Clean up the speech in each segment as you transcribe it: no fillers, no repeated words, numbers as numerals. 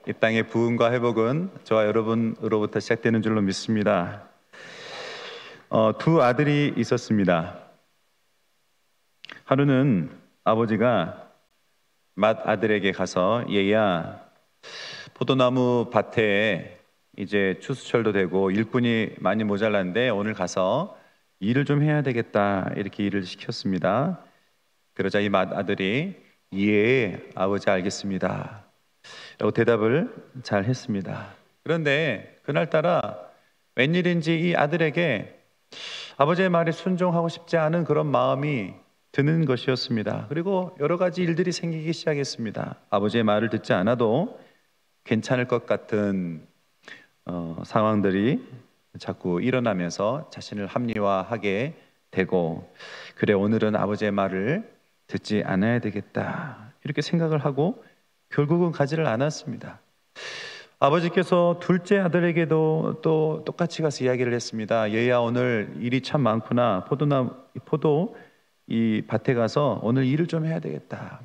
이 땅의 부흥과 회복은 저와 여러분으로부터 시작되는 줄로 믿습니다. 두 아들이 있었습니다. 하루는 아버지가 맏아들에게 가서 얘야, 포도나무 밭에 이제 추수철도 되고 일꾼이 많이 모자란데 오늘 가서 일을 좀 해야 되겠다, 이렇게 일을 시켰습니다. 그러자 이 맏아들이 예, 아버지 알겠습니다 라고 대답을 잘 했습니다. 그런데 그날따라 웬일인지 이 아들에게 아버지의 말에 순종하고 싶지 않은 그런 마음이 드는 것이었습니다. 그리고 여러 가지 일들이 생기기 시작했습니다. 아버지의 말을 듣지 않아도 괜찮을 것 같은 상황들이 자꾸 일어나면서 자신을 합리화하게 되고, 그래 오늘은 아버지의 말을 듣지 않아야 되겠다 이렇게 생각을 하고 결국은 가지를 않았습니다. 아버지께서 둘째 아들에게도 또 똑같이 가서 이야기를 했습니다. 얘야, 오늘 일이 참 많구나. 포도 이 밭에 가서 오늘 일을 좀 해야 되겠다.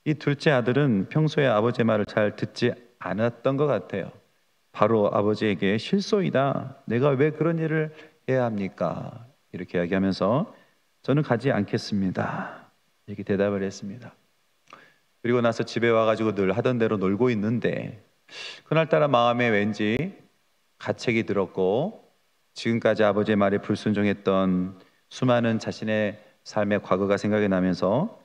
이 둘째 아들은 평소에 아버지의 말을 잘 듣지 않았던 것 같아요. 바로 아버지에게 실소이다, 내가 왜 그런 일을 해야 합니까? 이렇게 이야기하면서 저는 가지 않겠습니다 이렇게 대답을 했습니다. 그리고 나서 집에 와가지고 늘 하던 대로 놀고 있는데 그날따라 마음에 왠지 가책이 들었고, 지금까지 아버지의 말에 불순종했던 수많은 자신의 삶의 과거가 생각이 나면서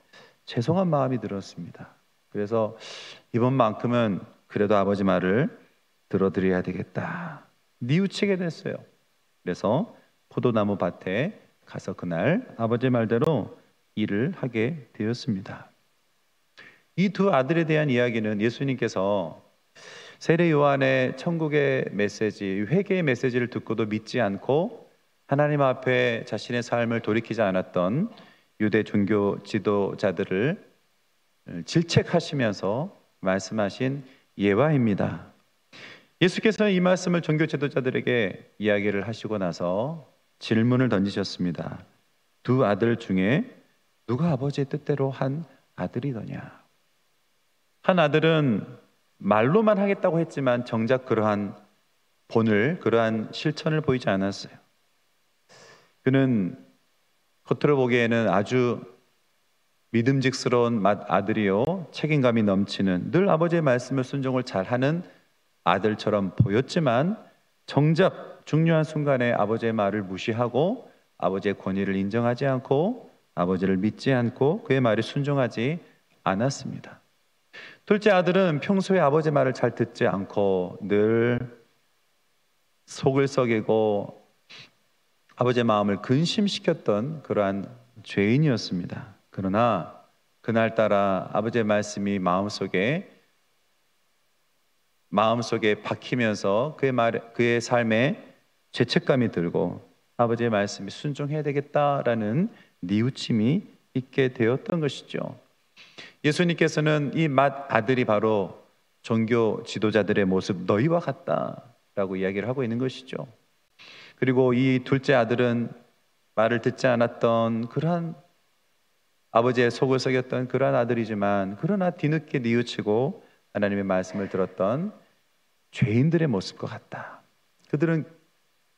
죄송한 마음이 들었습니다. 그래서 이번만큼은 그래도 아버지 말을 들어드려야 되겠다 뉘우치게 됐어요. 그래서 포도나무 밭에 가서 그날 아버지의 말대로 일을 하게 되었습니다. 이 두 아들에 대한 이야기는 예수님께서 세례 요한의 천국의 메시지, 회개의 메시지를 듣고도 믿지 않고 하나님 앞에 자신의 삶을 돌이키지 않았던 유대 종교 지도자들을 질책하시면서 말씀하신 예화입니다. 예수께서는 이 말씀을 종교 지도자들에게 이야기를 하시고 나서 질문을 던지셨습니다. 두 아들 중에 누가 아버지의 뜻대로 한 아들이더냐? 한 아들은 말로만 하겠다고 했지만 정작 그러한 실천을 보이지 않았어요. 그는 겉으로 보기에는 아주 믿음직스러운 맏아들이요, 책임감이 넘치는, 늘 아버지의 말씀을 순종을 잘하는 아들처럼 보였지만 정작 중요한 순간에 아버지의 말을 무시하고 아버지의 권위를 인정하지 않고 아버지를 믿지 않고 그의 말에 순종하지 않았습니다. 둘째 아들은 평소에 아버지 말을 잘 듣지 않고 늘 속을 썩이고 아버지의 마음을 근심시켰던 그러한 죄인이었습니다. 그러나 그날따라 아버지의 말씀이 마음속에 박히면서 그의 삶에 죄책감이 들고 아버지의 말씀이 순종해야 되겠다라는 뉘우침이 있게 되었던 것이죠. 예수님께서는 이 맏아들이 바로 종교 지도자들의 모습 너희와 같다라고 이야기를 하고 있는 것이죠. 그리고 이 둘째 아들은 말을 듣지 않았던 그러한 아버지의 속을 썩였던 그러한 아들이지만, 그러나 뒤늦게 뉘우치고 하나님의 말씀을 들었던 죄인들의 모습과 같다. 그들은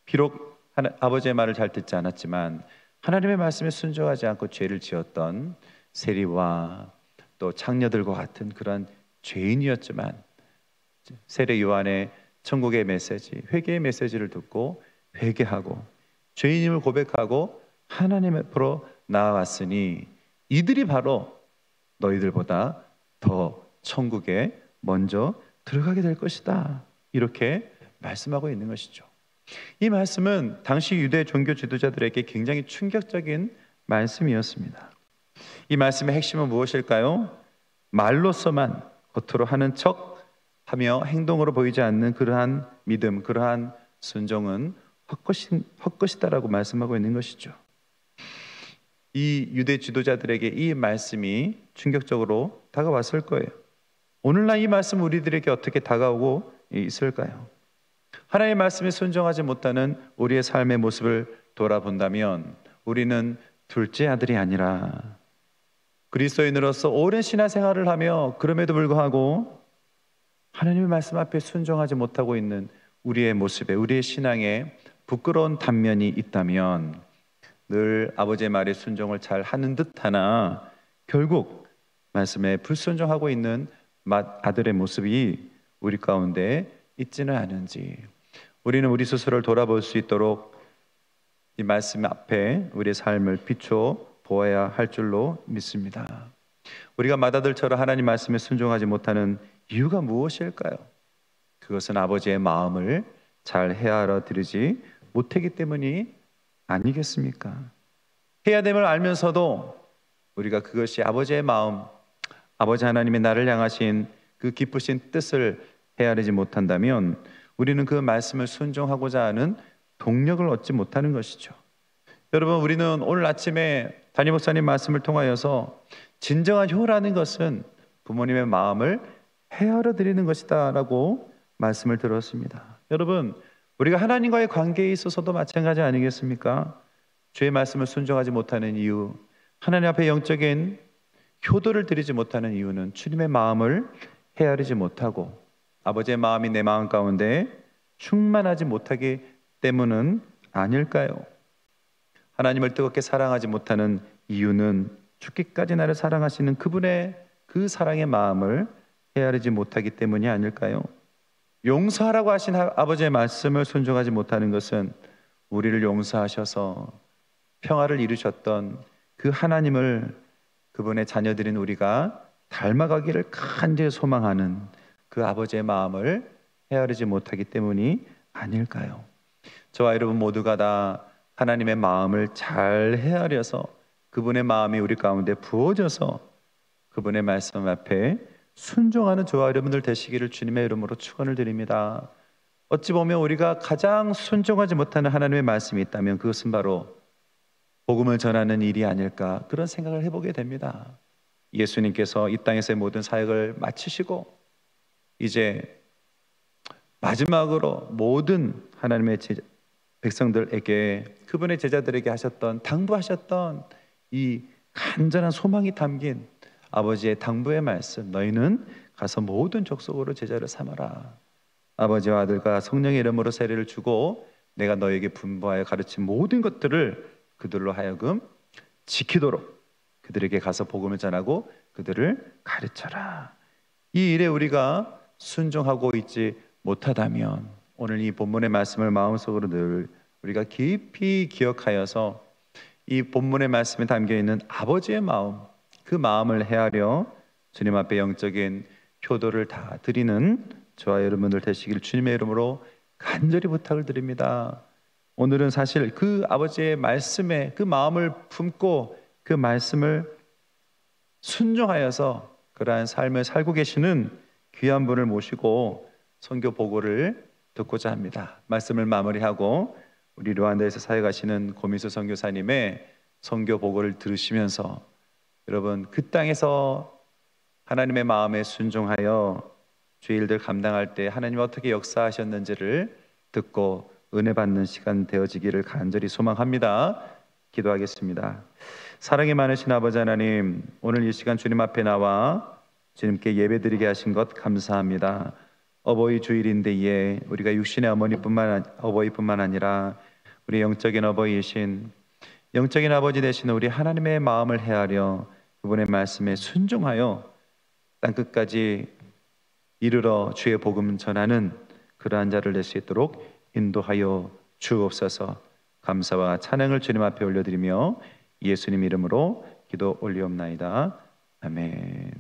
비록 아버지의 말을 잘 듣지 않았지만 하나님의 말씀에 순종하지 않고 죄를 지었던 세리와 또 창녀들과 같은 그런 죄인이었지만 세례 요한의 천국의 메시지, 회개의 메시지를 듣고 회개하고 죄인임을 고백하고 하나님 앞으로 나아왔으니 이들이 바로 너희들보다 더 천국에 먼저 들어가게 될 것이다, 이렇게 말씀하고 있는 것이죠. 이 말씀은 당시 유대 종교 지도자들에게 굉장히 충격적인 말씀이었습니다. 이 말씀의 핵심은 무엇일까요? 말로서만 겉으로 하는 척 하며 행동으로 보이지 않는 그러한 믿음, 그러한 순종은 헛것이다라고 말씀하고 있는 것이죠. 이 유대 지도자들에게 이 말씀이 충격적으로 다가왔을 거예요. 오늘날 이 말씀 우리들에게 어떻게 다가오고 있을까요? 하나님의 말씀에 순종하지 못하는 우리의 삶의 모습을 돌아본다면 우리는 둘째 아들이 아니라 그리스도인으로서 오랜 신앙생활을 하며 그럼에도 불구하고 하나님의 말씀 앞에 순종하지 못하고 있는 우리의 모습에, 우리의 신앙에 부끄러운 단면이 있다면 늘 아버지의 말에 순종을 잘 하는 듯하나 결국 말씀에 불순종하고 있는 아들의 모습이 우리 가운데 있지는 않은지, 우리는 우리 스스로를 돌아볼 수 있도록 이 말씀 앞에 우리의 삶을 비춰 보아야 할 줄로 믿습니다. 우리가 맏아들처럼 하나님 말씀에 순종하지 못하는 이유가 무엇일까요? 그것은 아버지의 마음을 잘 헤아려 들으지 못하기 때문이 아니겠습니까? 해야 됨을 알면서도 우리가 그것이 아버지의 마음, 아버지 하나님의 나를 향하신 그 기쁘신 뜻을 헤아리지 못한다면 우리는 그 말씀을 순종하고자 하는 동력을 얻지 못하는 것이죠. 여러분, 우리는 오늘 아침에 담임 목사님 말씀을 통하여서 진정한 효라는 것은 부모님의 마음을 헤아려 드리는 것이다 라고 말씀을 들었습니다. 여러분, 우리가 하나님과의 관계에 있어서도 마찬가지 아니겠습니까? 주의 말씀을 순종하지 못하는 이유, 하나님 앞에 영적인 효도를 드리지 못하는 이유는 주님의 마음을 헤아리지 못하고 아버지의 마음이 내 마음 가운데 충만하지 못하기 때문은 아닐까요? 하나님을 뜨겁게 사랑하지 못하는 이유는 죽기까지 나를 사랑하시는 그분의 그 사랑의 마음을 헤아리지 못하기 때문이 아닐까요? 용서하라고 하신 아버지의 말씀을 순종하지 못하는 것은 우리를 용서하셔서 평화를 이루셨던 그 하나님을 그분의 자녀들인 우리가 닮아가기를 간절히 소망하는 그 아버지의 마음을 헤아리지 못하기 때문이 아닐까요? 저와 여러분 모두가 다 하나님의 마음을 잘 헤아려서 그분의 마음이 우리 가운데 부어져서 그분의 말씀 앞에 순종하는 저와 여러분들 되시기를 주님의 이름으로 축원을 드립니다. 어찌 보면 우리가 가장 순종하지 못하는 하나님의 말씀이 있다면 그것은 바로 복음을 전하는 일이 아닐까, 그런 생각을 해보게 됩니다. 예수님께서 이 땅에서의 모든 사역을 마치시고 이제 마지막으로 모든 하나님의 백성들에게, 그분의 제자들에게 하셨던, 당부하셨던 이 간절한 소망이 담긴 아버지의 당부의 말씀, 너희는 가서 모든 족속으로 제자를 삼아라. 아버지와 아들과 성령의 이름으로 세례를 주고 내가 너에게 분부하여 가르친 모든 것들을 그들로 하여금 지키도록 그들에게 가서 복음을 전하고 그들을 가르쳐라. 이 일에 우리가 순종하고 있지 못하다면 오늘 이 본문의 말씀을 마음속으로 늘 우리가 깊이 기억하여서 이 본문의 말씀에 담겨있는 아버지의 마음, 그 마음을 헤아려 주님 앞에 영적인 효도를 다 드리는 저와 여러분들 되시길 주님의 이름으로 간절히 부탁을 드립니다. 오늘은 사실 그 아버지의 말씀에 그 마음을 품고 그 말씀을 순종하여서 그러한 삶을 살고 계시는 귀한 분을 모시고 선교 보고를 듣고자 합니다. 말씀을 마무리하고 우리 르완다에서 사역하시는 고민수 선교사님의 선교 보고를 들으시면서 여러분 그 땅에서 하나님의 마음에 순종하여 주의 일들 감당할 때 하나님이 어떻게 역사하셨는지를 듣고 은혜 받는 시간 되어지기를 간절히 소망합니다. 기도하겠습니다. 사랑이 많으신 아버지 하나님, 오늘 이 시간 주님 앞에 나와 주님께 예배드리게 하신 것 감사합니다. 어버이 주일인데 우리가 육신의 어버이뿐만 아니라 우리 영적인 어버이이신 영적인 아버지 되신 우리 하나님의 마음을 헤아려 그분의 말씀에 순종하여 땅끝까지 이르러 주의 복음 전하는 그러한 자를 낼 수 있도록 인도하여 주옵소서. 감사와 찬양을 주님 앞에 올려드리며 예수님 이름으로 기도 올리옵나이다. 아멘.